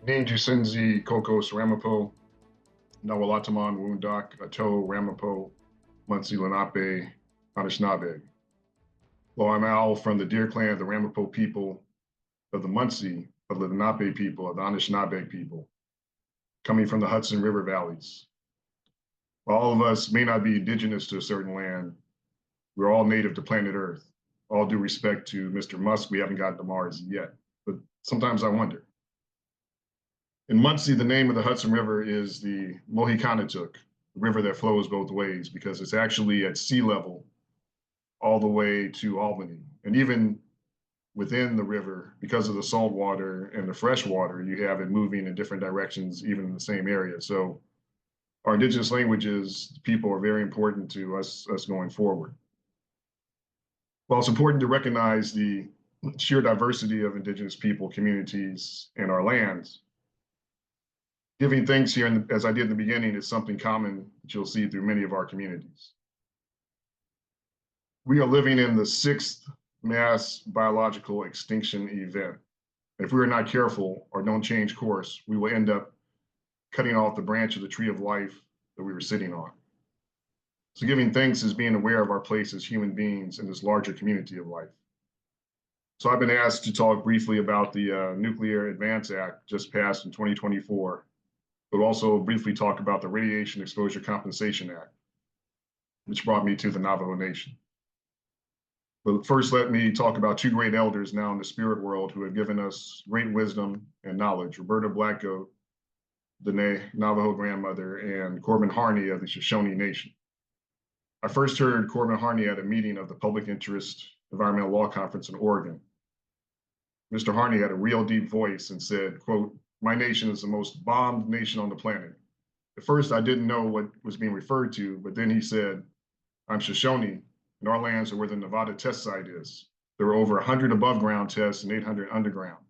Ninjasinzi Kokos Ramapo, Nawalataman Wundak, Ato Ramapo, Munsi Lenape, Anishinaabe. Well, I'm Al from the Deer Clan of the Ramapo people, of the Munsi, of the Lenape people, of the Anishinaabe people, coming from the Hudson River valleys. While all of us may not be indigenous to a certain land, we're all native to planet Earth. All due respect to Mr. Musk, we haven't gotten to Mars yet. But sometimes I wonder. In Muncie, the name of the Hudson River is the Mohicanatuck, the river that flows both ways, because it's actually at sea level all the way to Albany. And even within the river, because of the salt water and the fresh water, you have it moving in different directions, even in the same area. So our indigenous languages, people are very important to us going forward. Well, it's important to recognize the sheer diversity of indigenous people, communities, and our lands. Giving thanks here, as I did in the beginning, is something common that you'll see through many of our communities. We are living in the sixth mass biological extinction event. If we are not careful or don't change course, we will end up cutting off the branch of the tree of life that we were sitting on. So giving thanks is being aware of our place as human beings in this larger community of life. So I've been asked to talk briefly about the Nuclear Advance Act just passed in 2024, but also briefly talk about the Radiation Exposure Compensation Act, which brought me to the Navajo Nation. But first, let me talk about two great elders now in the spirit world who have given us great wisdom and knowledge. Roberta Blackgoat, the Navajo grandmother, and Corbin Harney of the Shoshone Nation. I first heard Corbin Harney at a meeting of the Public Interest Environmental Law Conference in Oregon. Mr. Harney had a real deep voice and said, quote, "My nation is the most bombed nation on the planet." At first, I didn't know what was being referred to, but then he said, "I'm Shoshone, and our lands are where the Nevada test site is. There were over 100 above ground tests and 800 underground.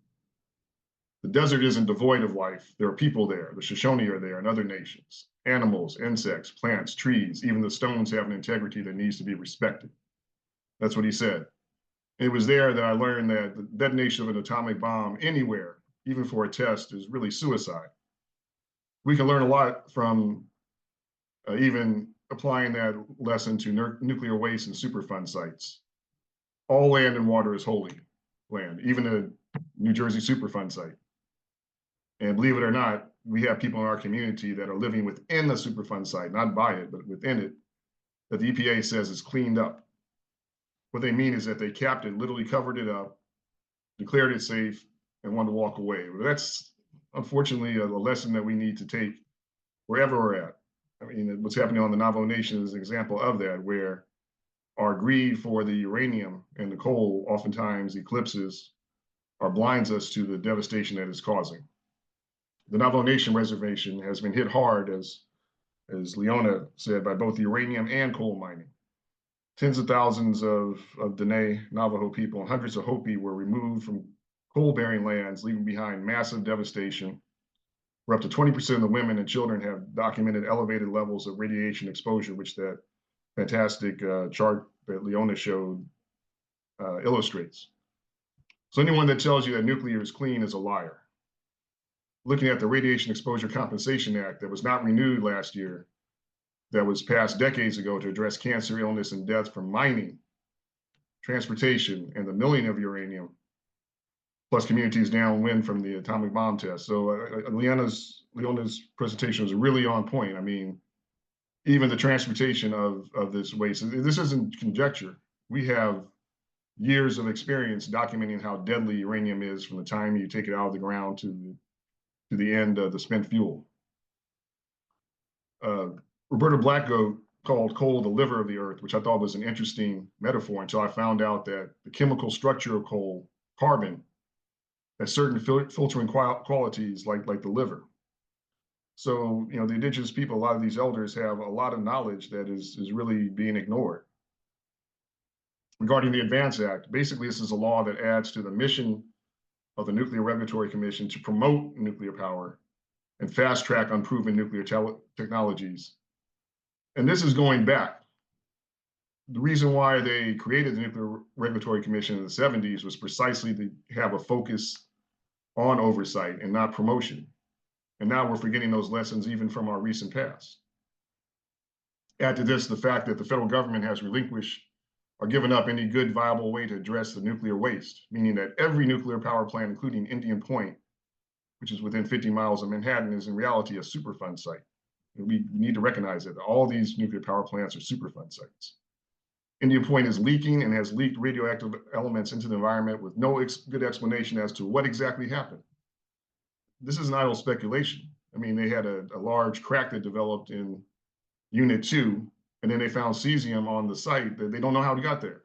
The desert isn't devoid of life. There are people there. The Shoshone are there and other nations. Animals, insects, plants, trees, even the stones have an integrity that needs to be respected." That's what he said. It was there that I learned that the detonation of an atomic bomb anywhere, even for a test, is really suicide. We can learn a lot from even applying that lesson to nuclear waste and Superfund sites. All land and water is holy land, even a New Jersey Superfund site. And believe it or not, we have people in our community that are living within the Superfund site, not by it, but within it, that the EPA says is cleaned up. What they mean is that they capped it, literally covered it up, declared it safe, and wanted to walk away. But that's unfortunately a lesson that we need to take wherever we're at. I mean, what's happening on the Navajo Nation is an example of that, where our greed for the uranium and the coal oftentimes eclipses or blinds us to the devastation that it's causing. The Navajo Nation reservation has been hit hard, as Leona said, by both uranium and coal mining. Tens of thousands of Dene Navajo people and hundreds of Hopi were removed from coal-bearing lands, leaving behind massive devastation, where up to 20% of the women and children have documented elevated levels of radiation exposure, which that fantastic chart that Leona showed illustrates. So anyone that tells you that nuclear is clean is a liar. Looking at the Radiation Exposure Compensation Act that was not renewed last year, that was passed decades ago to address cancer, illness, and death from mining, transportation, and the milling of uranium, plus communities downwind from the atomic bomb test. So Leona's presentation was really on point. I mean, even the transportation of this waste, this isn't conjecture. We have years of experience documenting how deadly uranium is from the time you take it out of the ground to the end of the spent fuel. Roberta Blackgoat called coal the liver of the earth, which I thought was an interesting metaphor until I found out that the chemical structure of coal, carbon, has certain filtering qualities like the liver. So, you know, the indigenous people, a lot of these elders have a lot of knowledge that is really being ignored. Regarding the Advance Act, basically this is a law that adds to the mission of the Nuclear Regulatory Commission to promote nuclear power and fast track unproven nuclear technologies. And this is going back. The reason why they created the Nuclear Regulatory Commission in the 70s was precisely to have a focus on oversight and not promotion. And now we're forgetting those lessons even from our recent past. Add to this the fact that the federal government has relinquished or given up any good viable way to address the nuclear waste, meaning that every nuclear power plant, including Indian Point, which is within 50 miles of Manhattan, is in reality a Superfund site. And we need to recognize that all these nuclear power plants are Superfund sites. Indian Point is leaking and has leaked radioactive elements into the environment with no good explanation as to what exactly happened. This is an idle speculation. I mean, they had a large crack that developed in Unit 2, and then they found cesium on the site that they don't know how it got there.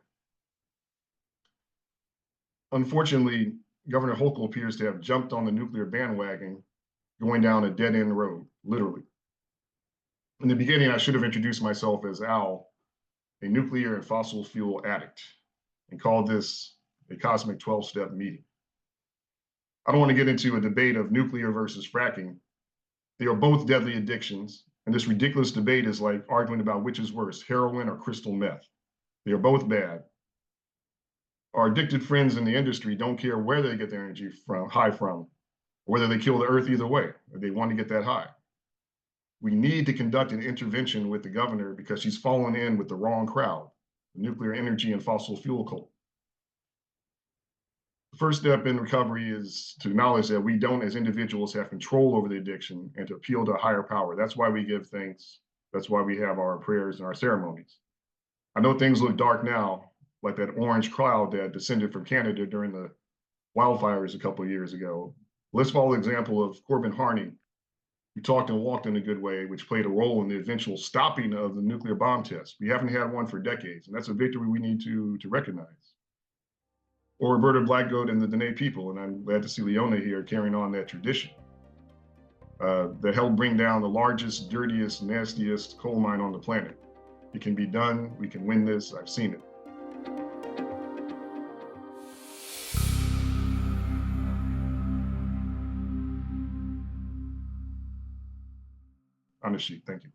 Unfortunately, Governor Hochul appears to have jumped on the nuclear bandwagon, going down a dead-end road, literally. In the beginning, I should have introduced myself as Al, a nuclear and fossil fuel addict, and called this a cosmic 12-step meeting. I don't want to get into a debate of nuclear versus fracking. They are both deadly addictions, and this ridiculous debate is like arguing about which is worse, heroin or crystal meth. They are both bad. Our addicted friends in the industry don't care where they get their energy high from, or whether they kill the earth either way, or they want to get that high. We need to conduct an intervention with the governor because she's fallen in with the wrong crowd, the nuclear energy and fossil fuel cult. The first step in recovery is to acknowledge that we don't, as individuals, have control over the addiction and to appeal to a higher power. That's why we give thanks. That's why we have our prayers and our ceremonies. I know things look dark now, like that orange cloud that descended from Canada during the wildfires a couple of years ago. Let's follow the example of Corbin Harney, who talked and walked in a good way, which played a role in the eventual stopping of the nuclear bomb test. We haven't had one for decades, and that's a victory we need to recognize. Or Roberta Blackgoat and the Dene people, and I'm glad to see Leona here carrying on that tradition that helped bring down the largest, dirtiest, nastiest coal mine on the planet. It can be done. We can win this. I've seen it. Anashik, thank you.